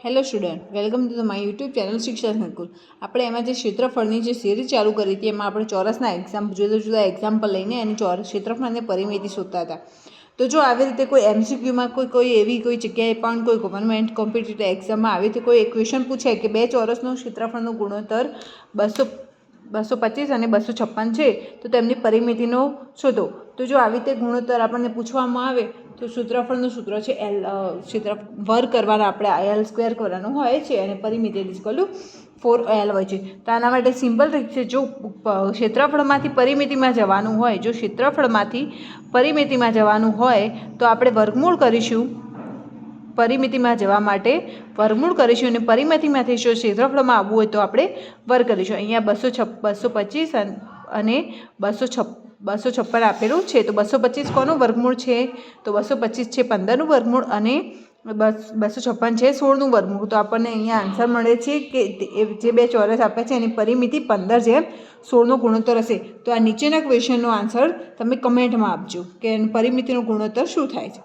Hello student, welcome to my YouTube channel શિક્ષા સંકુલ. આપણે એમાં જે ક્ષેત્રફળની જે સિરીઝ ચાલુ કરી હતી એમાં આપણે ચોરસના જુદા જુદા એક્ઝામ્પલ લઈને એની ક્ષેત્રફળ અને પરિમિતિ શોધતા હતા. તો જો આવી રીતે કોઈ એમસીક્યુમાં કોઈ એવી કોઈ જગ્યાએ પણ કોઈ ગવર્મેન્ટ કોમ્પિટિટિવ એક્ઝામમાં આવી રીતે કોઈ ક્વેશ્ચન પૂછે કે બે ચોરસનો ક્ષેત્રફળનો ગુણોત્તર 225 અને 256 છે તો તેમની પરિમિતિનો શોધો. તો જો આવી રીતે ગુણોત્તર આપણને પૂછવામાં આવે તો ક્ષેત્રફળનું સૂત્ર છે વર્ગ કરવાના આપણે L સ્ક્વેર કરવાનો હોય છે અને પરિમિતિ = 4L હોય છે. તો આના માટે સિમ્પલ રીત છે, જો ક્ષેત્રફળમાંથી પરિમિતિમાં જવાનું હોય તો આપણે વર્ગમૂળ કરીશું. પરિમિતિમાં જવા માટે વર્ગમૂળ કરીશું અને પરિમિતિમાંથી જો ક્ષેત્રફળમાં આવવું હોય તો આપણે વર્ગ કરીશું. અહીંયા 225 અને 256 આપેલું છે. તો 225 કોનું વર્ગમૂળ છે? તો 225 છે 15નું વર્ગમૂળ અને 256 છે 16નું વર્ગમૂળ. તો આપણને અહીંયા આન્સર મળે છે કે જે બે ચોરસ આપ્યા છે એની પરિમિતિ 15:16નો ગુણોત્તર હશે. તો આ નીચેના ક્વેશ્ચનનો આન્સર તમે કમેન્ટમાં આપજો કે પરિમિતિનો ગુણોત્તર શું થાય છે.